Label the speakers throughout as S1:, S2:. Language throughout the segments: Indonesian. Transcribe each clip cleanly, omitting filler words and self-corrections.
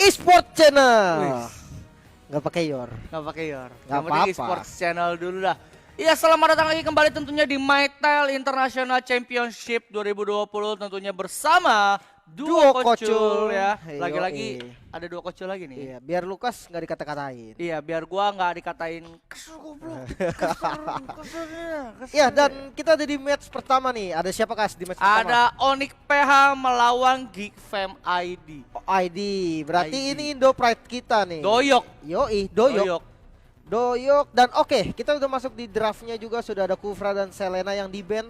S1: Esport Channel.
S2: Wih.
S1: Nggak pakai yor.
S2: Nggak pakai yor.
S1: Nggak
S2: Yang penting
S1: apa-apa.
S2: Esports Channel dulu lah. Iya, selamat datang lagi kembali tentunya di MyTel International Championship 2020 tentunya bersama
S1: Duo
S2: Duo
S1: Kocul.
S2: Kocul ya.
S1: Hey,
S2: Lagi-lagi
S1: yoi.
S2: ada Duo Kocul lagi nih.
S1: Iya, biar Lukas nggak dikata-katain.
S2: Iya, biar gua nggak dikatain kesel goblok.
S1: Iya, dan kita ada di match pertama nih. Ada siapa Kas di match pertama?
S2: Ada Onyx PH melawan Geek Fam ID.
S1: ID. Berarti
S2: ID.
S1: ini Indo Pride kita nih.
S2: Doyok.
S1: Yoi, Doyok. Dan oke, kita udah masuk di draftnya juga. Sudah ada Kufra dan Selena yang di-ban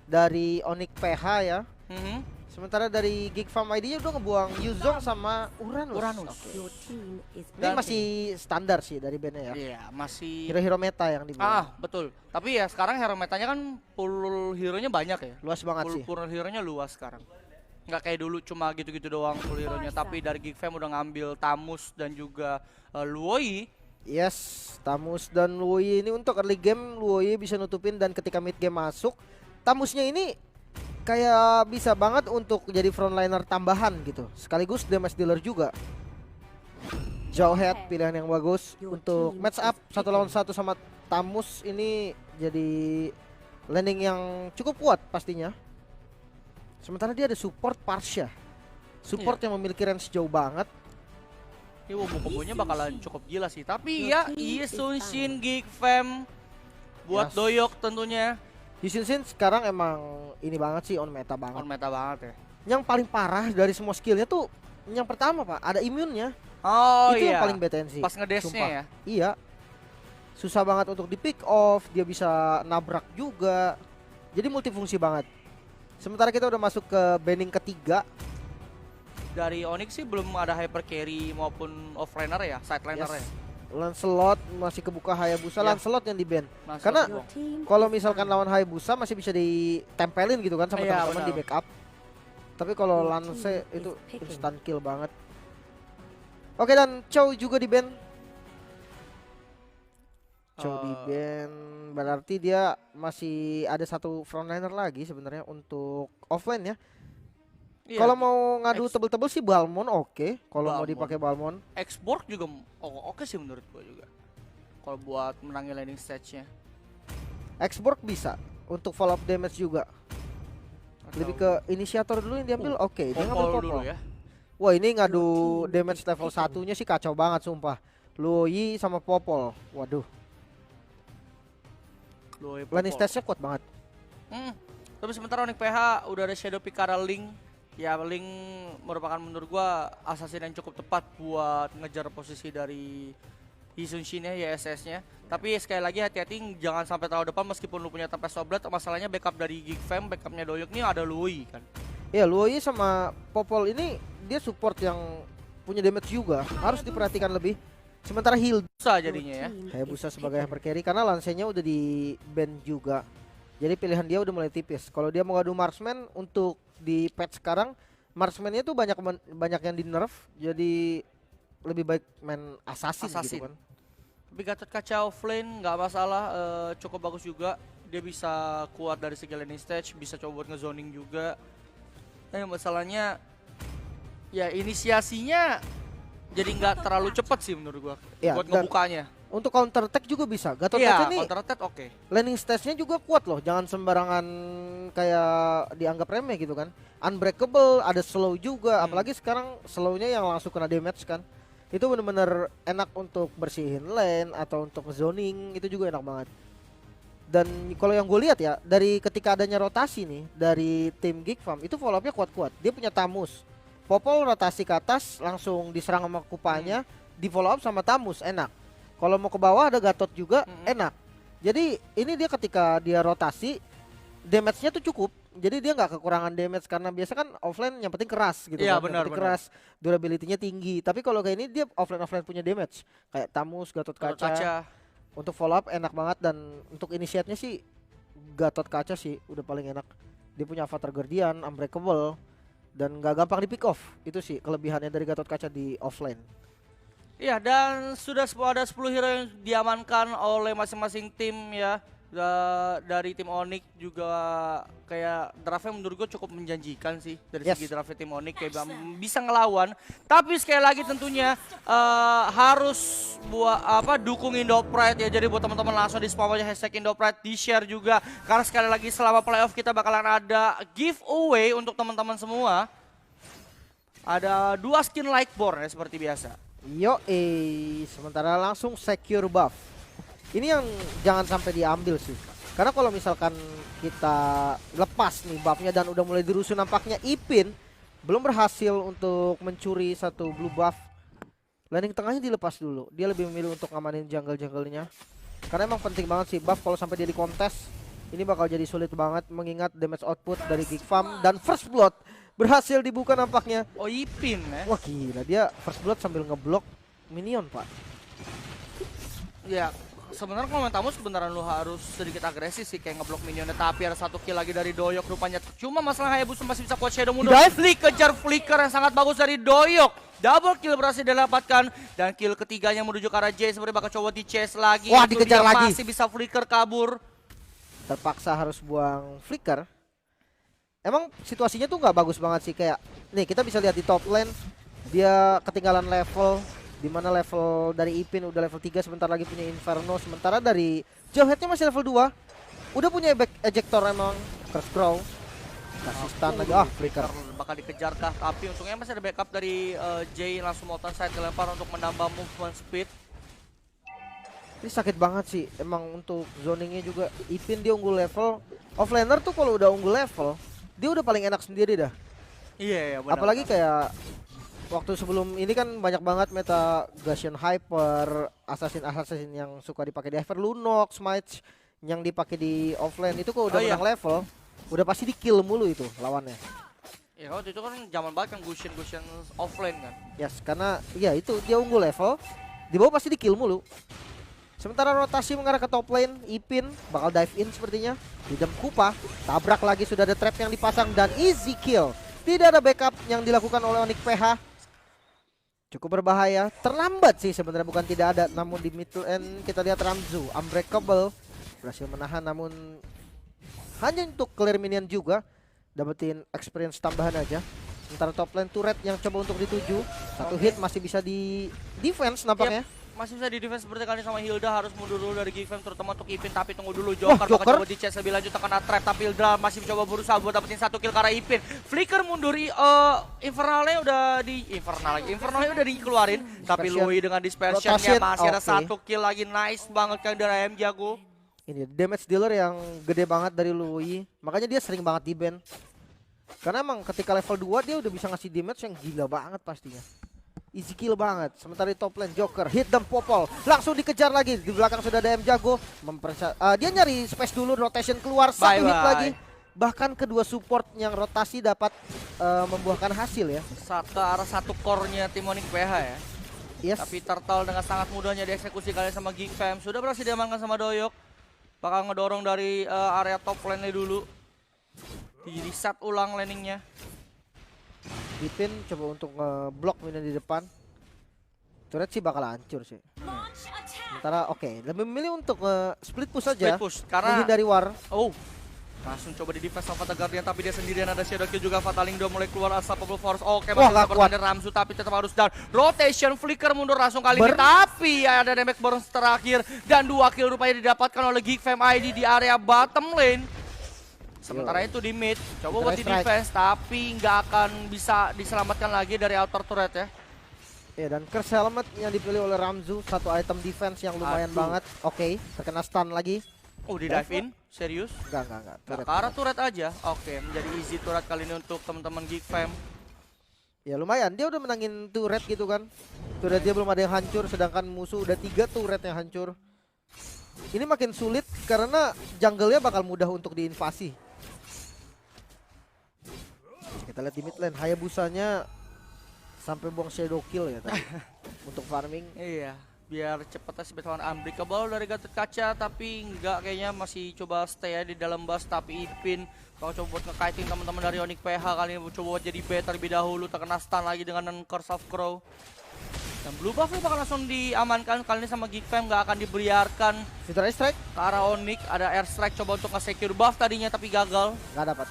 S1: dari Onyx PH ya.
S2: Mhm.
S1: Sementara dari Geek Farm ID-nya udah ngebuang Yuzong sama Uranus. Oke.
S3: Your team is
S1: Ini masih standar sih dari bandnya ya.
S2: Iya, masih
S1: Hero-hero meta yang dibuang.
S2: betul. Tapi ya sekarang hero metanya kan pool hero-nya banyak ya.
S1: Luas banget sih.
S2: Pool hero-nya luas sekarang. Nggak kayak dulu cuma gitu-gitu doang pool hero-nya, tapi dari Geek Fam udah ngambil Tamus dan juga Luoi.
S1: Yes, Tamus dan Luoyi ini untuk early game Luoyi bisa nutupin, dan ketika mid game masuk Tamusnya ini kayak bisa banget untuk jadi frontliner tambahan gitu. Sekaligus damage dealer juga. Jauh head pilihan yang bagus untuk match up 1 lawan 1 sama Tamus ini, jadi landing yang cukup kuat pastinya. Sementara dia ada support Parsha. Support yang memiliki range jauh banget.
S2: Ini kombonya bakalan cukup gila sih. Tapi ya Isun Shin Geek Fam buat
S1: Yes.
S2: Doyok tentunya
S1: Yushin sekarang emang ini banget sih, on meta banget.
S2: on meta banget ya.
S1: Yang paling parah dari semua skillnya tuh yang pertama Pak, ada imunnya.
S2: Oh
S1: Itu
S2: iya.
S1: yang paling BTN sih.
S2: Pas ngedesnya
S1: sumpah.
S2: ya.
S1: Iya. Susah banget untuk di pick off, dia bisa nabrak juga. Jadi multifungsi banget. Sementara kita udah masuk ke banning ketiga.
S2: Dari Onyx sih belum ada hyper carry maupun offlaner ya, sideliner ya.
S1: Lancelot masih kebuka Hayabusa,
S2: Iya.
S1: Lancelot yang di ban.
S2: Masuk
S1: Karena
S2: ke
S3: your
S2: bawah.
S3: team
S1: kalau
S3: is
S1: misalkan
S3: down.
S1: lawan Hayabusa masih bisa ditempelin gitu kan sama
S2: Iya,
S1: teman-teman
S2: benar.
S1: di backup. Tapi kalau
S3: Your
S1: Lance
S3: team
S1: itu
S3: is picking.
S1: instant kill banget. Oke, dan Chow juga di ban. Chow di ban berarti dia masih ada satu frontliner lagi sebenarnya untuk offline ya.
S2: Iya,
S1: Kalau mau ngadu
S2: Ex-
S1: tebel-tebel sih Balmon oke. Kalau mau
S2: Balmon.
S1: dipakai Balmon.
S2: Export juga oke sih menurut gua juga. Kalau buat menangin landing stage-nya.
S1: Export bisa untuk follow up damage juga. Lebih ke inisiator dulu yang diambil. Oke, dia ngambil
S2: Popol
S1: Popol.
S2: dulu ya.
S1: Wah, ini ngadu damage level satunya sih kacau banget sumpah. Luoyi sama Popol. Waduh,
S2: Luoi
S1: landing
S2: Popol.
S1: stage-nya kuat banget.
S2: Tapi sementara Onyx PH udah ada Shadow Pikara Link. Ya Link merupakan menurut gua assassin yang cukup tepat buat ngejar posisi dari Hisun Shin ya, YSS-nya. Tapi sekali lagi hati-hati jangan sampai terlalu depan meskipun lu punya Tempest Oblat. Masalahnya backup dari Geek Fam, backupnya Doyok nih ada Luoi kan.
S1: Ya, Luoyi sama Popol ini dia support yang punya damage juga. Harus diperhatikan lebih. Sementara heal
S2: Susah
S3: Your
S2: jadinya ya.
S3: team
S1: Hayabusa
S3: is
S1: sebagai
S3: picking.
S1: hyper carry karena Lance-nya udah di ban juga. Jadi pilihan dia udah mulai tipis. Kalau dia mau ngadu marksman untuk di patch sekarang, marksman-nya tuh banyak yang di nerf. Jadi lebih baik main assassin gitu
S2: Assassin.
S1: kan.
S2: Tapi Gatot Kaca offlane nggak masalah, cukup bagus juga. Dia bisa kuat dari segi landing stage, bisa coba buat ngezoning juga. Masalahnya ya inisiasinya jadi nggak terlalu cepat sih menurut gua
S1: Ya,
S2: buat
S1: dan
S2: ngebukanya.
S1: untuk counter attack juga bisa. Gatot
S2: Iya,
S1: Kaca nih
S2: counter attack oke.
S1: landing stage-nya juga kuat loh. Jangan sembarangan kayak dianggap remeh gitu kan. Unbreakable, ada slow juga. Apalagi sekarang slow-nya yang langsung kena damage kan. Itu bener-bener enak untuk bersihin lane atau untuk zoning, itu juga enak banget. Dan kalau yang gue lihat ya, dari ketika adanya rotasi nih dari tim Geek Farm, itu follow up-nya kuat-kuat. Dia punya Tamus. Popol rotasi ke atas langsung diserang sama Kupanya, di follow up sama Tamus, enak. Kalau mau ke bawah ada Gatot juga, enak. Jadi ini dia ketika dia rotasi, damage-nya tuh cukup. Jadi dia nggak kekurangan damage karena biasa kan offline yang penting keras gitu
S2: Iya,
S1: kan. Yang
S2: benar,
S1: penting
S2: benar.
S1: keras, durability-nya tinggi. Tapi kalau kayak ini dia offline punya damage. Kayak Tamus, Gatot
S2: Gatot
S1: Kaca.
S2: Kaca.
S1: Untuk follow up enak banget, dan untuk initiate-nya sih Gatot Kaca sih udah paling enak. Dia punya Avatar Guardian, Unbreakable, dan nggak gampang di pick off. Itu sih kelebihannya dari Gatot Kaca di offline.
S2: Iya, dan sudah ada 10 hero yang diamankan oleh masing-masing tim ya. dari tim Onyx juga kayak draftnya menurut gue cukup menjanjikan sih dari
S1: Yes.
S2: segi draftnya tim Onyx kayak bisa ngelawan. Tapi sekali lagi tentunya harus buat dukung Indo Pride ya. Jadi buat teman-teman langsung di spam aja hashtag Indo Pride, di share juga karena sekali lagi selama playoff kita bakalan ada giveaway untuk teman-teman semua. Ada 2 skin Lightborn ya seperti biasa.
S1: Sementara langsung secure buff. Ini yang jangan sampai diambil sih. Karena kalau misalkan kita lepas nih buffnya dan udah mulai dirusuh, nampaknya Ipin belum berhasil untuk mencuri satu blue buff. Landing tengahnya dilepas dulu. Dia lebih memilih untuk ngamanin jungle-jungle-nya. Karena emang penting banget sih buff, kalau sampai dia di kontes ini bakal jadi sulit banget mengingat damage output dari Geek Farm dan First Blood berhasil dibuka nampaknya.
S2: Oh, Ipin ya.
S1: Wah gila, dia First Blood sambil ngeblok minion, Pak.
S2: Ya, sebenarnya kalau tamu sebenarnya lu harus sedikit agresif sih kayak ngeblok minionnya, tapi ada 1 kill lagi dari Doyok rupanya. Cuma masalah Hayabusa masih bisa kuat shadow mundur. Kejar flicker yang sangat bagus dari Doyok. Double kill berhasil didapatkan dan kill ketiganya menuju ke arah J sebenarnya bakal coba di chase lagi.
S1: Wah,
S2: Itu
S1: dikejar
S2: dia
S1: lagi.
S2: Masih bisa flicker kabur.
S1: Terpaksa harus buang flicker. Emang situasinya tuh nggak bagus banget sih, kayak nih kita bisa lihat di top lane dia ketinggalan level, dimana level dari Ipin udah level 3, sebentar lagi punya Inferno, sementara dari Jawheadnya masih level 2 udah punya ejector. Emang Curse Crow kasih stun lagi, flicker
S2: Bakal dikejar kah, tapi untungnya masih ada backup dari J, langsung Molten Side dilempar untuk menambah movement speed.
S1: ini sakit banget sih emang untuk zoningnya juga. Ipin dia unggul level, offlaner tuh kalau udah unggul level dia udah paling enak sendiri dah.
S2: Iya, benar.
S1: Apalagi kayak waktu sebelum ini kan banyak banget meta Guardian Hyper, assassin yang suka dipakai di Hyper, Lunox, Smite yang dipakai di offlane itu kok udah menang level, udah pasti di kill mulu itu lawannya.
S2: Ya waktu itu kan zaman banget kan Gusion offlane kan.
S1: Yes, karena ya itu dia unggul level, di bawah pasti di kill mulu. Sementara rotasi mengarah ke top lane, Ipin bakal dive in sepertinya. Didem Kupa, tabrak lagi, sudah ada trap yang dipasang dan easy kill. Tidak ada backup yang dilakukan oleh Onyx PH. Cukup berbahaya, terlambat sih sebenarnya, bukan tidak ada. Namun di mid lane kita lihat Ramzu, Unbreakable berhasil menahan, namun hanya untuk clear minion juga. Dapetin experience tambahan aja. Sementara top lane turret yang coba untuk dituju, satu hit masih bisa di defense nampaknya.
S2: Masih bisa di defense seperti kali sama Hilda, harus mundur dulu dari Geekfam terutama untuk Ipin, tapi tunggu dulu Joker bakal coba di chase lebih lanjut, terkena trap, tapi Hilda masih coba berusaha buat dapetin 1 kill karena Ipin. Flicker mundur, Infernalnya udah dikeluarin, tapi Lui dengan dispersionnya masih ada 1 kill lagi, nice banget kan dari AM Jago.
S1: Ini damage dealer yang gede banget dari Lui, makanya dia sering banget di ban. Karena emang ketika level 2 dia udah bisa ngasih damage yang gila banget pastinya. Easy kill banget. Sementara di top lane Joker hit dan popol, langsung dikejar lagi. Di belakang sudah ada M Jago, dia nyari space dulu, rotation keluar, satu hit lagi. Bahkan kedua support yang rotasi dapat membuahkan hasil ya.
S2: Ke arah 1 core-nya tim Onyx PH ya.
S1: Yes.
S2: Tapi Turtle dengan sangat mudahnya dieksekusi kali sama Geekfam. Sudah berhasil diamankan sama Doyok. Bakal ngedorong dari area top lane dulu. Di reset ulang landingnya.
S1: Ipin coba untuk ngeblok minion di depan. Turret sih bakal hancur sih. Sementara lebih memilih untuk split push saja.
S2: Split push karena
S1: dari war.
S2: Langsung coba di defense sama Guardian, tapi dia sendirian, ada Shadow Kill juga. Fataling udah mulai keluar Unstoppable Force. Masih bisa bertahan Ramzu, tapi tetap harus down. Rotation flicker mundur langsung kali ini, tapi ada damage burst terakhir dan 2 kill rupanya didapatkan oleh Geekfam ID di area bottom lane. Sementara itu di mid, coba buat di defense, tapi nggak akan bisa diselamatkan lagi dari outer turret ya.
S1: Ya, dan curse helmet yang dipilih oleh Ramzu, satu item defense yang lumayan banget. Terkena stun lagi.
S2: Di dive in? Serius?
S1: Enggak.
S2: Ke arah turret aja? Menjadi easy turret kali ini untuk teman-teman Geekfam.
S1: Ya lumayan, dia udah menangin turret gitu kan. Turret dia belum ada yang hancur, sedangkan musuh udah 3 turret yang hancur. Ini makin sulit karena jungle-nya bakal mudah untuk diinvasi. Kita lihat di mid lane, Hayabusanya sampai buang shadow kill ya tadi untuk farming.
S2: Iya, biar cepetnya si Batman Unbreakable dari Gatot Kaca, tapi enggak, kayaknya masih coba stay ya di dalam bus. Tapi Ipin kalau coba buat nge-kiting teman-teman dari Onyx PH kali ini, coba buat jadi bait terlebih dahulu, terkena stun lagi dengan Curse of Crow. Dan blue buff-nya bakal langsung diamankan kali ini sama Geek Fam, nggak akan dibiarkan
S1: Fitur strike
S2: ke arah Onyx. Ada air strike coba untuk nge-secure buff tadinya tapi gagal.
S1: nggak dapat.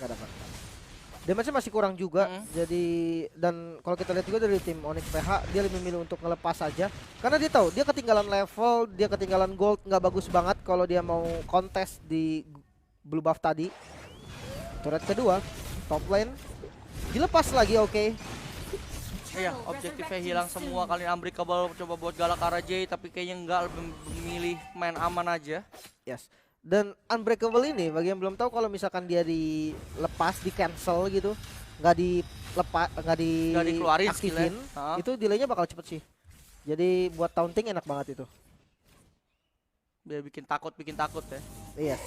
S1: Damage-nya masih kurang juga. Jadi dan kalau kita lihat juga dari tim Onyx PH, dia lebih memilih untuk ngelepas saja karena dia tahu dia ketinggalan level, dia ketinggalan gold, nggak bagus banget kalau dia mau kontes di blue buff tadi. Turret kedua, top lane dilepas lagi, oke.
S2: Iya, objektifnya hilang semua kali ini. Unbreakable coba buat galak arah J tapi kayaknya enggak, lebih memilih main aman aja.
S1: Yes. Dan Unbreakable ini bagi yang belum tahu, kalau misalkan dia dilepas, di cancel gitu, nggak
S2: dikeluarin
S1: aktifin,
S2: skillnya.
S1: itu delaynya bakal cepet sih. Jadi buat taunting enak banget itu.
S2: Biar bikin takut ya.
S1: Iya.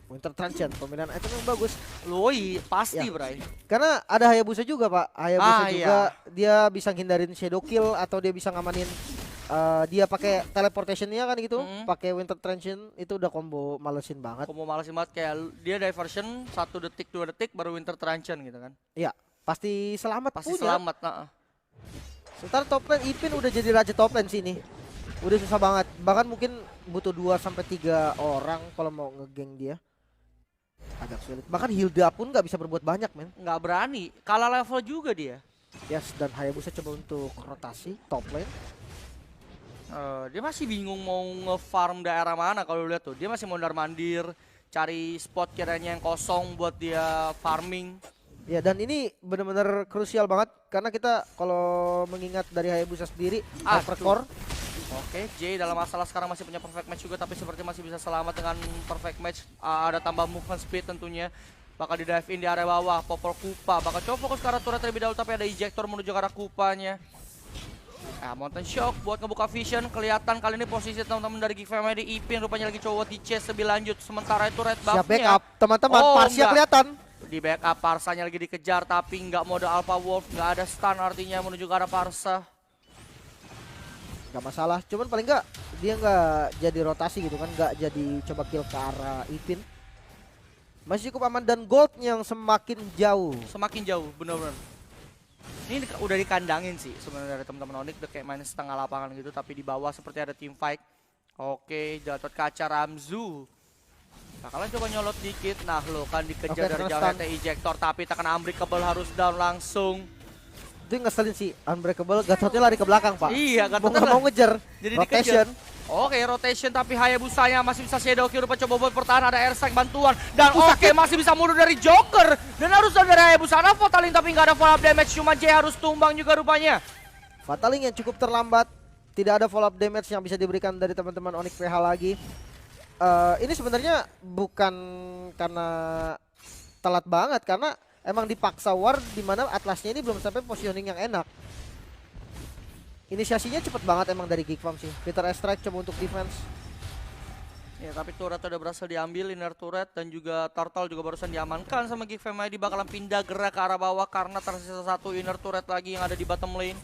S1: Winter Truncheon, pemilihan item yang bagus.
S2: Loi, pasti
S1: Ya.
S2: Bray.
S1: Karena ada Hayabusa juga, Pak. Hayabusa juga
S2: iya.
S1: dia bisa hindarin shadow kill atau dia bisa ngamanin dia pakai teleportationnya kan gitu, pakai Winter Truncheon, itu udah combo malesin banget.
S2: Kamu malesin banget, kayak dia diversion 1 detik 2 detik baru Winter Truncheon gitu kan.
S1: Iya, pasti selamat
S2: Pasti
S1: punya.
S2: selamat.
S1: Sementara top lane Ipin udah jadi raja top lane sini. Udah susah banget. Bahkan mungkin butuh 2 sampai 3 orang kalau mau ngegeng dia. Agak sulit. Bahkan Hilda pun nggak bisa berbuat banyak, men.
S2: Nggak berani, kalah level juga dia.
S1: Yes, dan Hayabusa coba untuk rotasi top lane.
S2: Dia masih bingung mau nge-farm daerah mana kalau lihat tuh. Dia masih mondar-mandir, cari spot kiranya yang kosong buat dia farming.
S1: Ya, dan ini benar-benar krusial banget karena kita kalau mengingat dari Hayabusa sendiri, hypercore.
S2: Oke, Jay dalam masalah sekarang masih punya perfect match juga, tapi seperti masih bisa selamat dengan perfect match. Ada tambah movement speed tentunya. Bakal di dive in di area bawah, Popol Kupa. Bakal coba fokus ke arah turret terlebih dahulu, tapi ada ejector menuju ke arah Kupanya. Mountain Shock buat ngebuka vision. Kelihatan kali ini posisi teman-teman dari Geek Family di Ipin rupanya lagi coba di chase lebih lanjut. Sementara itu red buffnya.
S1: Siap backup, teman-teman. Parsia kelihatan.
S2: Di backup, Parsanya lagi dikejar tapi nggak mode Alpha Wolf, nggak ada stun artinya menuju ke arah Parsa.
S1: Gak masalah, cuman paling nggak dia nggak jadi rotasi gitu kan, nggak jadi coba kill ke arah Ipin. Masih cukup aman dan gold yang semakin jauh.
S2: Semakin jauh, bener-bener. Ini udah dikandangin sih sebenarnya dari teman-teman Onyx, udah kayak main setengah lapangan gitu, tapi di bawah seperti ada team fight. Oke, Gatot Kaca Ramzu. Bakalan coba nyolot dikit, nah lo kan dikejar dari jauh ejector, tapi tekan Unbreakable harus down langsung.
S1: Itu yang ngeselin sih, Unbreakable Gatotnya lari ke belakang, Pak.
S2: Iya, Gatotnya
S1: mau ngejar.
S2: Jadi
S1: rotation.
S2: Oke, rotation tapi Hayabusanya masih bisa shadow kill, coba buat bertahan, ada airstrike bantuan. Dan oke, masih bisa mundur dari Joker. Dan harus dari Hayabusa, ada Fataling tapi nggak ada follow up damage, cuma J harus tumbang juga rupanya.
S1: Fataling yang cukup terlambat, tidak ada follow up damage yang bisa diberikan dari teman-teman Onyx PH lagi. Ini sebenarnya bukan karena telat banget, karena emang dipaksa war di mana Atlasnya ini belum sampai positioning yang enak. Inisiasinya cepet banget emang dari Geek Farm sih. Peter Strike coba untuk defense.
S2: Ya, tapi turret udah berhasil diambil, inner turret, dan juga turtle juga barusan diamankan sama Geek Fam. Dia bakalan pindah gerak ke arah bawah karena tersisa 1 inner turret lagi yang ada di bottom lane.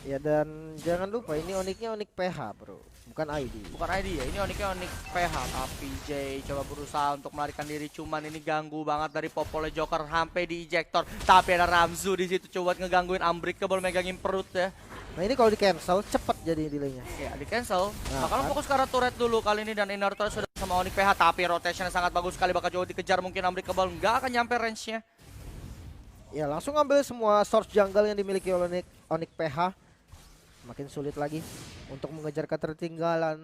S1: Ya, dan jangan lupa ini Onyxnya Onyx PH, bro, bukan ID.
S2: Bukan ID ya, ini Onyxnya Onyx PH. Tapi Jay coba berusaha untuk melarikan diri, cuman ini ganggu banget dari Popolnya Joker sampai di ejector. Tapi ada Ramzu di situ coba ngegangguin Unbreakable, megangin perut ya.
S1: Nah, ini kalau di cancel cepet jadi delaynya.
S2: Ya, di cancel.
S1: Nah,
S2: Bakalan fokus ke arah turret dulu kali ini, dan inner turret sudah sama Onyx PH. Tapi rotationnya sangat bagus sekali, bakal jauh dikejar, mungkin Unbreakable nggak akan nyampe range-nya.
S1: Ya, langsung ambil semua source jungle yang dimiliki oleh Onyx PH. Makin sulit lagi untuk mengejar ketertinggalan.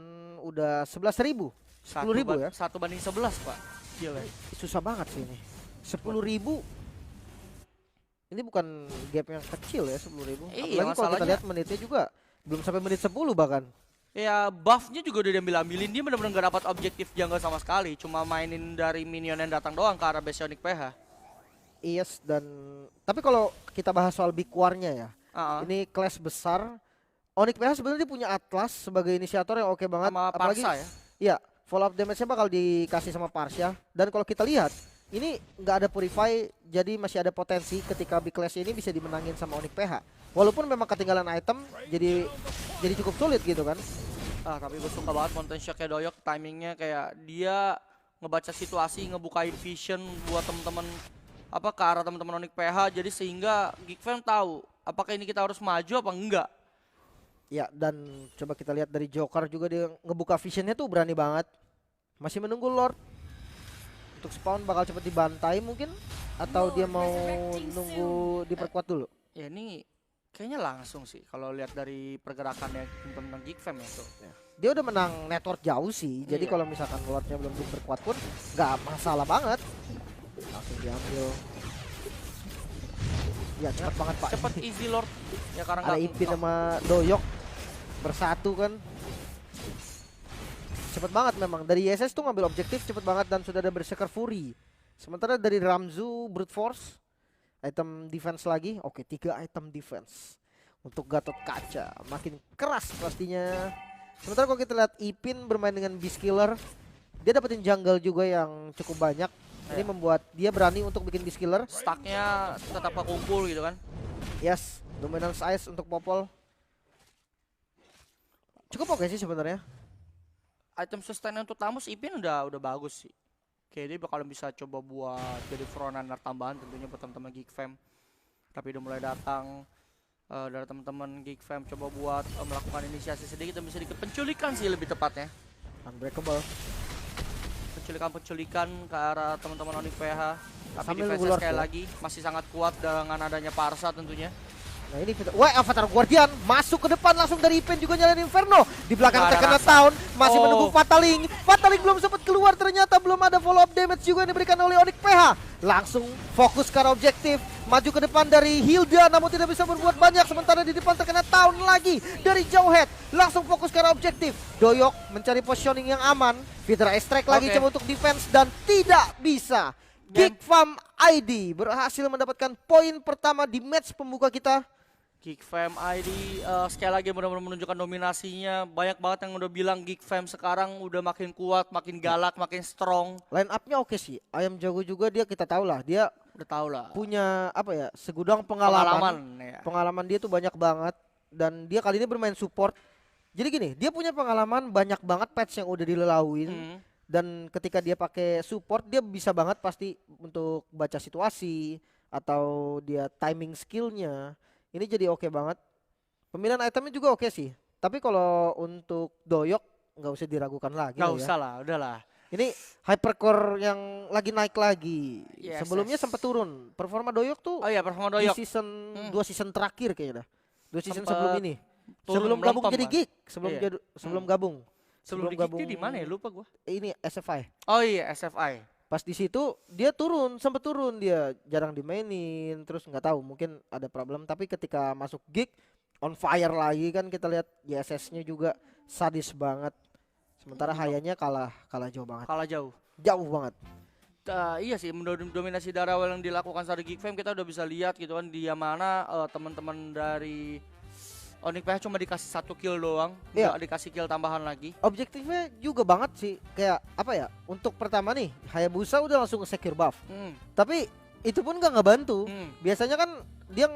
S1: Udah 11.000, 10.000 ya.
S2: 1 banding 11, Pak. Gila.
S1: Susah banget sih ini. 10.000. Ini bukan gap yang kecil ya, 10.000.
S2: Iya,
S1: Apalagi kalau kita lihat menitnya juga belum sampai menit 10 bahkan.
S2: Ya, buff-nya juga udah diambil-ambilin. Dia benar-benar gak dapat objektif jungle sama sekali. Cuma mainin dari minion yang datang doang ke arah base Onyx PH.
S1: Yes, dan tapi kalau kita bahas soal big war-nya ya, ini clash besar. Onyx PH sebenarnya dia punya Atlas sebagai inisiator yang oke banget.
S2: Sama
S1: apalagi
S2: Parsa ya.
S1: Ya, follow up damage-nya bakal dikasih sama Parsia. Dan kalau kita lihat, ini nggak ada Purify, jadi masih ada potensi ketika big clash ini bisa dimenangin sama Onyx PH. Walaupun memang ketinggalan item, jadi cukup sulit gitu kan.
S2: Tapi gue suka banget Mountain Shock-nya Doyok, timingnya kayak dia ngebaca situasi, ngebukain vision buat temen-temen ke arah teman-teman Onyx PH, jadi sehingga Geek Fam tahu apakah ini kita harus maju apa enggak.
S1: Ya, dan coba kita lihat dari Joker juga dia ngebuka visionnya tuh berani banget. Masih menunggu Lord. Untuk spawn bakal cepet dibantai mungkin, atau dia mau nunggu diperkuat dulu.
S2: Ya ini kayaknya langsung sih kalau lihat dari pergerakannya tentang Geek Fam ya tuh.
S1: Dia udah menang network jauh sih. Jadi
S2: Iya.
S1: kalau misalkan Lordnya belum diperkuat pun nggak masalah banget. Langsung diambil. Ya cepat banget Pak.
S2: Cepet easy Lord. Ya karena
S1: Ada
S2: nggak-
S1: Ipin sama Doyok bersatu kan. Cepet banget memang. Dari YSS tuh ngambil objektif cepet banget dan sudah ada Berserker Fury. Sementara dari Ramzu Brute Force item defense lagi. Oke, 3 item defense untuk Gatot Kaca. Makin keras pastinya. Sementara kalau kita lihat Ipin bermain dengan Beast Killer, dia dapetin jungle juga yang cukup banyak. Ini membuat dia berani untuk bikin Beast Killer.
S2: Stacknya tetap kekumpul gitu kan.
S1: Yes, dominance ice untuk Popol. Cukup oke sih sebenarnya.
S2: Item sustain untuk Tamus Ipin udah bagus sih. Kayak dia bakal bisa coba buat jadi frontrunner tambahan tentunya buat teman-teman Geek Fam. Tapi udah mulai datang dari teman-teman Geek Fam coba buat melakukan inisiasi sedikit demi sedikit penculikan sih lebih tepatnya.
S1: Unbreakable.
S2: Penculikan ke arah teman-teman Onyx PH. Tapi
S1: Sambil
S2: defense
S1: nunggu Lord
S2: sekali
S1: ya.
S2: lagi masih sangat kuat dengan adanya Parsa tentunya.
S1: Nah ini wah, Avatar Guardian masuk ke depan langsung dari Ipin juga nyalain Inferno. Di belakang
S2: Nggak ada
S1: terkena
S2: rasa.
S1: Town, masih
S2: Oh.
S1: menunggu Fataling. Fataling belum sempat keluar, ternyata belum ada follow up damage juga yang diberikan oleh Onyx PH. Langsung fokus ke arah objektif, maju ke depan dari Hilda namun tidak bisa berbuat banyak. Sementara di depan terkena Town lagi dari jauh head. Langsung fokus ke arah objektif. Doyok mencari positioning yang aman. Fitra strike lagi
S2: Oke.
S1: coba untuk defense dan tidak bisa. Geek Fam ID berhasil mendapatkan poin pertama di match pembuka kita.
S2: Geek Fam ID sekali lagi benar-benar menunjukkan dominasinya. Banyak banget yang udah bilang Geek Fam sekarang udah makin kuat, makin galak, makin strong.
S1: Line up-nya oke sih. Ayam Jago juga dia kita tahu lah. Dia
S2: Udah tau lah.
S1: punya apa ya? Segudang pengalaman.
S2: Ya.
S1: Pengalaman dia tuh banyak banget dan dia kali ini bermain support. Jadi gini, dia punya pengalaman banyak banget patch yang udah dilalauin
S2: Hmm.
S1: dan ketika dia pakai support dia bisa banget pasti untuk baca situasi atau dia timing skillnya. Ini jadi oke banget. Pemilihan itemnya juga oke sih. Tapi kalau untuk Doyok nggak usah diragukan lagi
S2: Nggak
S1: lah ya.
S2: usah lah, udahlah.
S1: Ini hypercore yang lagi naik lagi.
S2: Yes,
S1: Sebelumnya
S2: yes.
S1: sempat turun. Performa Doyok tuh
S2: Oh iya, performa
S1: di
S2: Doyok.
S1: season
S2: Hmm.
S1: 2 season terakhir kayaknya dah. 2 season
S2: Sempet
S1: sebelum ini.
S2: turun
S1: Sebelum gabung
S2: melempem
S1: jadi
S2: kan?
S1: geek, sebelum
S2: Iya.
S1: sebelum
S2: Hmm.
S1: gabung.
S2: Sebelum di
S1: gabung
S2: Geek dia di mana ya? Lupa gua.
S1: Ini SFI.
S2: Oh iya, SFI.
S1: Pas di situ dia turun, sempat turun dia, jarang dimainin, terus nggak tahu mungkin ada problem, tapi ketika masuk geek on fire lagi kan kita lihat YSS-nya juga sadis banget. Sementara Hayanya kalah jauh banget.
S2: Kalah jauh.
S1: Jauh banget.
S2: Iya sih, dominasi Darawal yang dilakukan saat di Geek Fam kita udah bisa lihat gitu kan dia mana teman-teman dari Onyx PH cuma dikasih 1 kill doang,
S1: Iya.
S2: nggak dikasih kill tambahan lagi.
S1: Objektifnya juga banget sih, kayak apa ya? Untuk pertama nih, Hayabusa udah langsung secure buff.
S2: Hmm.
S1: Tapi itu pun gak ngebantu.
S2: Hmm.
S1: Biasanya kan dia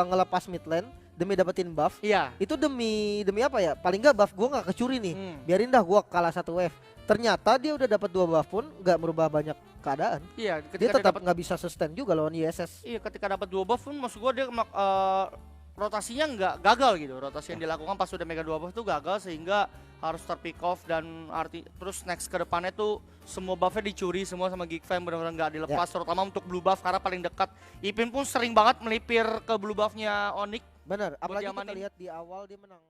S1: ngelepas mid lane demi dapetin buff.
S2: Iya.
S1: Itu demi apa ya? Paling gak buff gua nggak kecuri nih.
S2: Hmm.
S1: Biarin dah gua kalah 1 wave. Ternyata dia udah dapat 2 buff pun nggak merubah banyak keadaan.
S2: Iya,
S1: Dia
S2: ketika
S1: tetap
S2: dapat
S1: nggak bisa sustain juga lawan ISS.
S2: iya ketika dapat 2 buff pun maksud gua dia rotasinya nggak gagal gitu. Rotasi yang dilakukan pas udah mega 2 buff tuh gagal sehingga harus terpick off dan terus next ke depannya tuh semua buffnya dicuri semua sama Geek Fam benar-benar nggak dilepas terutama untuk blue buff karena paling dekat. Ipin pun sering banget melipir ke blue buffnya Onyx.
S1: Bener, apalagi kita
S2: diamanin.
S1: lihat di awal dia menang